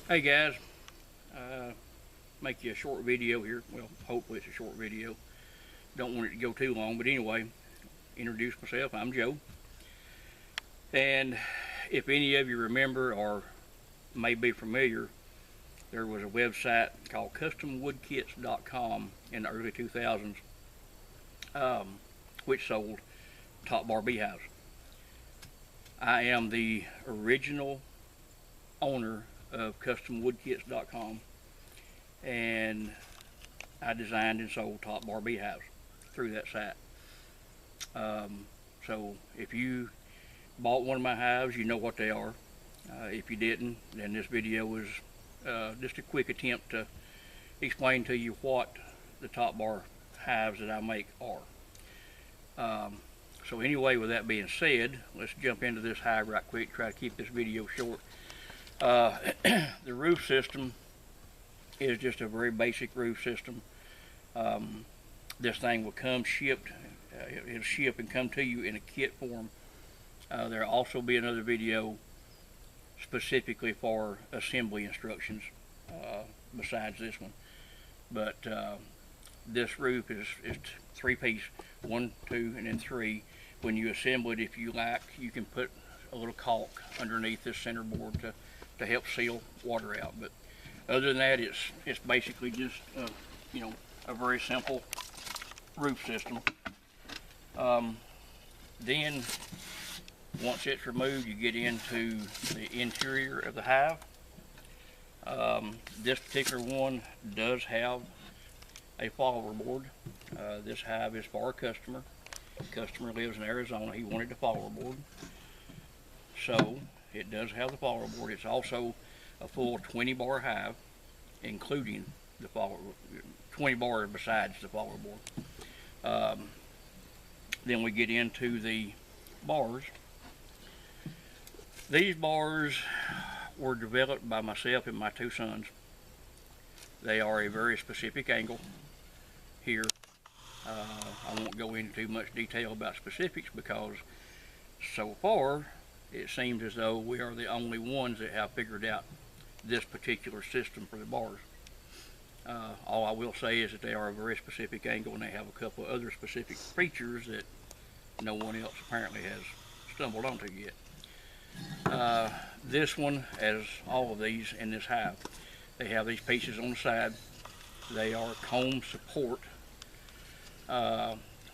Hey guys, make you a short video here. Well, hopefully it's a short video. Don't want it to go too long, but anyway, introduce myself. I'm Joe. And if any of you remember or may be familiar, there was a website called customwoodkits.com in the early 2000s, which sold top bar beehives. I am the original owner of customwoodkits.com, and I designed and sold top bar beehives through that site. So if you bought one of my hives, you know what they are. If you didn't, then this video was just a quick attempt to explain to you what the top bar hives that I make are. So anyway, with that being said, let's jump into this hive right quick, try to keep this video short. The roof system is just a very basic roof system. This thing will come shipped. It'll ship and come to you in a kit form. There'll also be another video specifically for assembly instructions besides this one. But this roof is three-piece, 1, 2, and then 3. When you assemble it, if you like, you can put a little caulk underneath this center board to help seal water out. But other than that, it's basically just a very simple roof system. Then once it's removed, you get into the interior of the hive. This particular one does have a follower board. This hive is for a customer. The customer lives in Arizona. He wanted the follower board, so it does have the follower board. It's also a full 20 bar hive, including the follower, 20 bars besides the follower board. Then we get into the bars. These bars were developed by myself and my 2 sons. They are a very specific angle here. I won't go into too much detail about specifics because so far it seems as though we are the only ones that have figured out this particular system for the bars. All I will say is that they are a very specific angle, and they have a couple of other specific features that no one else apparently has stumbled onto yet. This one, as all of these in this hive, they have these pieces on the side. They are comb support.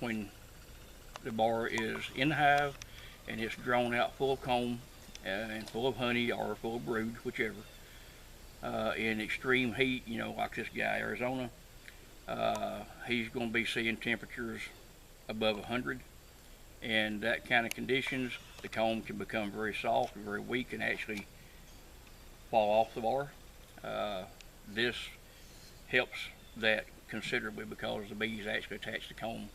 When the bar is in the hive and it's drawn out full of comb and full of honey or full of brood, whichever, in extreme heat, like this guy, Arizona, he's going to be seeing temperatures above 100, and that kind of conditions, the comb can become very soft and very weak and actually fall off the bar. This helps that considerably because the bees actually attach the comb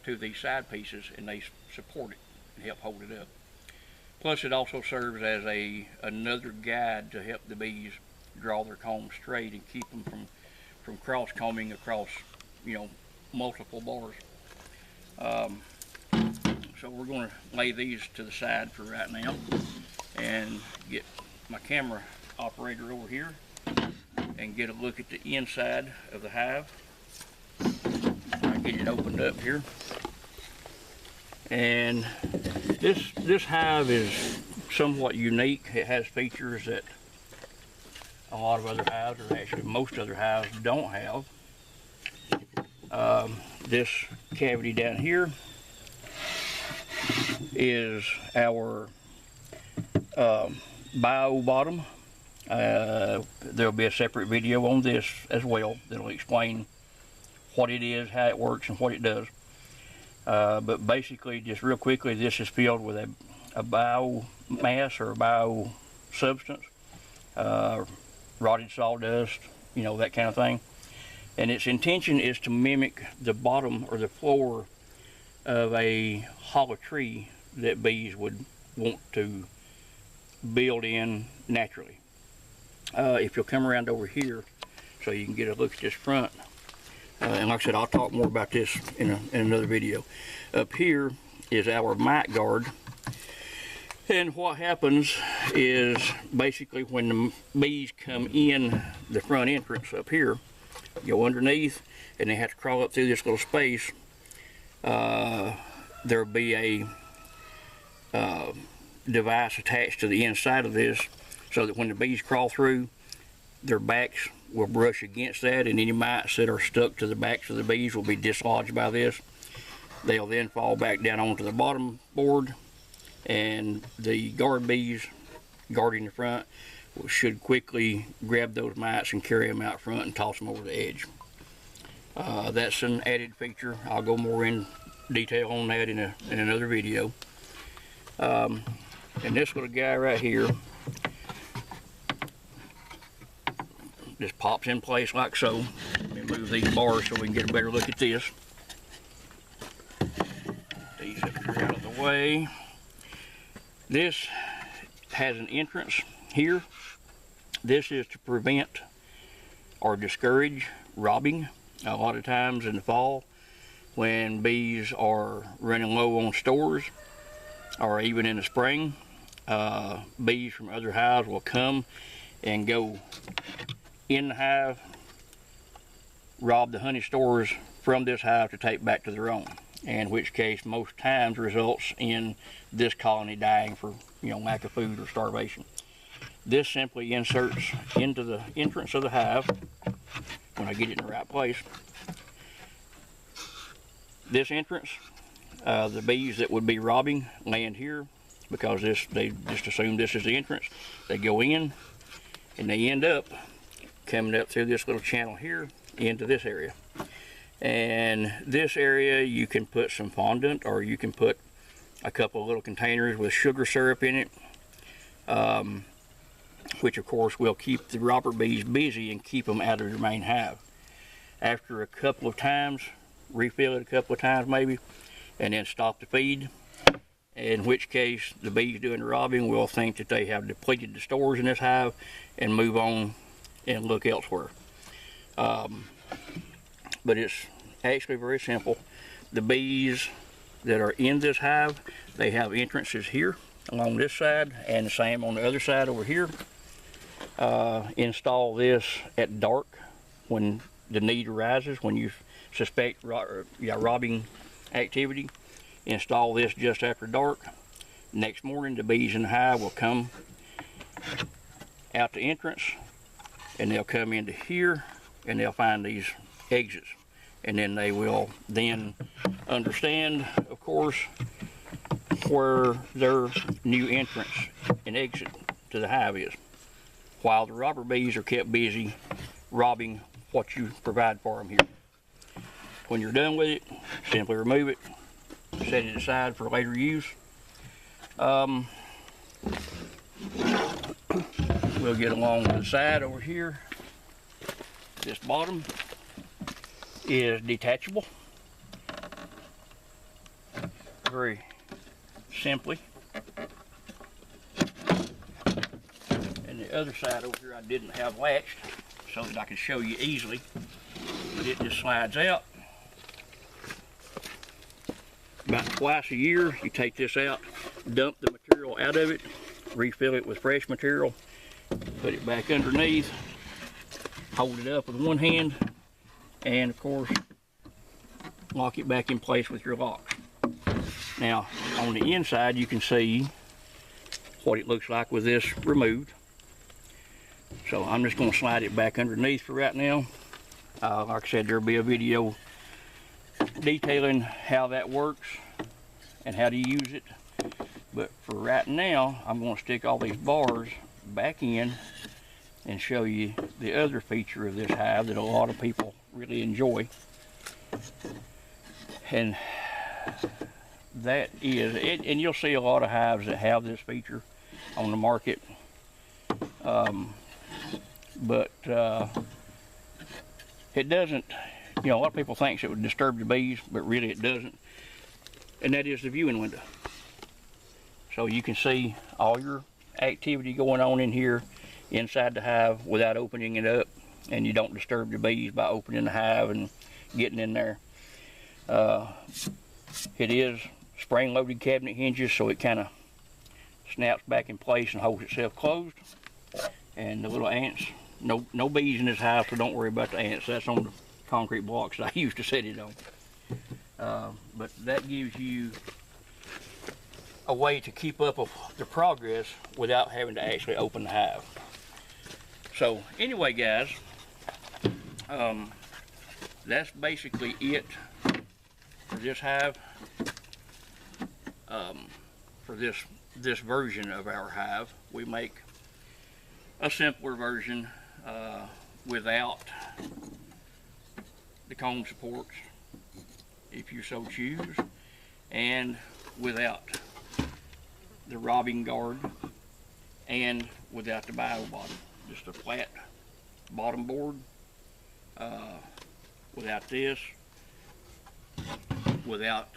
to these side pieces and they support it and help hold it up. Plus it also serves as another guide to help the bees draw their comb straight and keep them from cross combing across multiple bars. So we're going to lay these to the side for right now and get my camera operator over here and get a look at the inside of the hive. I'll get it opened up here. And this hive is somewhat unique. It has features that a lot of other hives, or actually most other hives, don't have. This cavity down here is our bio bottom. There'll be a separate video on this as well that'll explain what it is, how it works, and what it does. But basically, just real quickly, this is filled with a biomass or a bio substance, rotted sawdust, that kind of thing. And its intention is to mimic the bottom or the floor of a hollow tree that bees would want to build in naturally. If you'll come around over here so you can get a look at this front, and like I said, I'll talk more about this in another video. Up here is our mite guard, And what happens is basically when the bees come in the front entrance up here, go underneath, and they have to crawl up through this little space, there'll be a device attached to the inside of this so that when the bees crawl through, their backs will brush against that, and any mites that are stuck to the backs of the bees will be dislodged by this. They'll then fall back down onto the bottom board, and the guard bees guarding the front should quickly grab those mites and carry them out front and toss them over the edge. That's an added feature. I'll go more in detail on that in another video. And this little guy right here just pops in place like so. Let me move these bars so we can get a better look at this. These up here out of the way. This has an entrance here. This is to prevent or discourage robbing. A lot of times in the fall when bees are running low on stores, or even in the spring, bees from other hives will come and go in the hive, rob the honey stores from this hive to take back to their own, in which case most times results in this colony dying for lack of food or starvation. This simply inserts into the entrance of the hive when I get it in the right place. This entrance, the bees that would be robbing land here because they just assume this is the entrance. They go in and they end up coming up through this little channel here into this area. And this area you can put some fondant, or you can put a couple of little containers with sugar syrup in it, which of course will keep the robber bees busy and keep them out of your main hive. After a couple of times, refill it a couple of times maybe, and then stop the feed, in which case the bees doing the robbing will think that they have depleted the stores in this hive and move on and look elsewhere. But it's actually very simple. The bees that are in this hive, they have entrances here along this side and the same on the other side over here. Install this at dark when the need arises, when you suspect robbing activity. Install this just after dark. Next morning the bees in the hive will come out the entrance and they'll come into here and they'll find these exits, and then they will then understand, of course, where their new entrance and exit to the hive is, while the robber bees are kept busy robbing what you provide for them here. When you're done with it, simply remove it, set it aside for later use. We'll get along to the side over here. This bottom is detachable, very simply. And the other side over here I didn't have latched so that I could show you easily, but it just slides out. About twice a year you take this out, dump the material out of it, refill it with fresh material, put it back underneath, hold it up with one hand, and of course lock it back in place with your locks. Now on the inside you can see what it looks like with this removed. So I'm just going to slide it back underneath for right now. Like I said, there'll be a video detailing how that works and how to use it. But for right now, I'm going to stick all these bars back in and show you the other feature of this hive that a lot of people really enjoy. And that is it. And you'll see a lot of hives that have this feature on the market. But it doesn't, a lot of people think it would disturb the bees, but really it doesn't. And that is the viewing window. So you can see all your activity going on in here inside the hive without opening it up, and you don't disturb the bees by opening the hive and getting in there. It is spring-loaded cabinet hinges, so it kind of snaps back in place and holds itself closed. And the little ants, no bees in this house, so don't worry about the ants. That's on the concrete blocks I used to set it on. But that gives you a way to keep up with the progress without having to actually open the hive. So anyway, guys, that's basically it for this hive, for this version of our hive. We make a simpler version without the comb supports, if you so choose, and without the robbing guard, and without the bio bottom. Just a flat bottom board, without this, without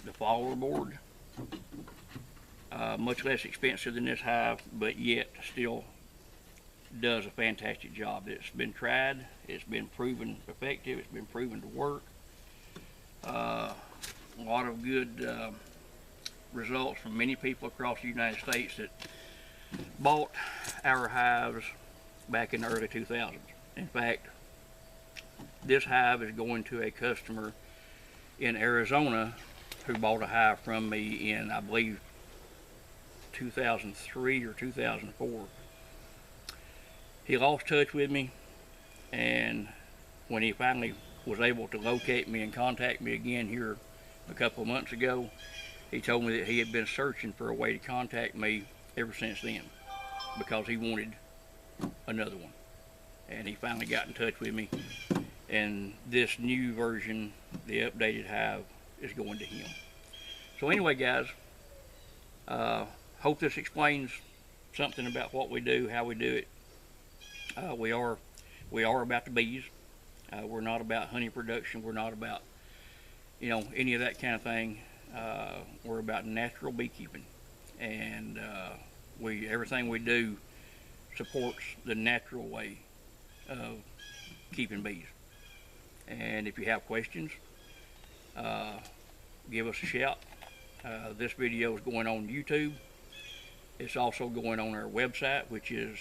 the follower board. Much less expensive than this hive, but yet still does a fantastic job. It's been tried, it's been proven effective, it's been proven to work. A lot of good results from many people across the United States that bought our hives back in the early 2000s. In fact, this hive is going to a customer in Arizona who bought a hive from me in, I believe, 2003 or 2004. He lost touch with me, and when he finally was able to locate me and contact me again here a couple of months ago, he told me that he had been searching for a way to contact me ever since then, because he wanted another one. And he finally got in touch with me, and this new version, the updated hive, is going to him. So anyway, guys, hope this explains something about what we do, how we do it. We are about the bees. We're not about honey production. We're not about, any of that kind of thing. We're about natural beekeeping, and everything we do supports the natural way of keeping bees. And if you have questions, give us a shout. This video is going on YouTube. It's also going on our website, which is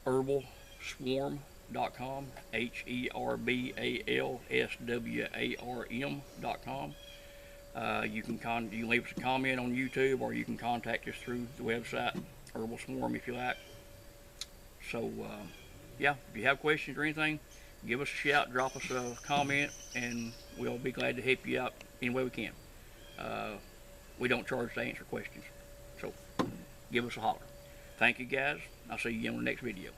herbalswarm.com, herbalswarm.com. You can leave us a comment on YouTube, or you can contact us through the website, Herbal Swarm, if you like. So, yeah, if you have questions or anything, give us a shout, drop us a comment, and we'll be glad to help you out any way we can. We don't charge to answer questions, so give us a holler. Thank you, guys. I'll see you on the next video.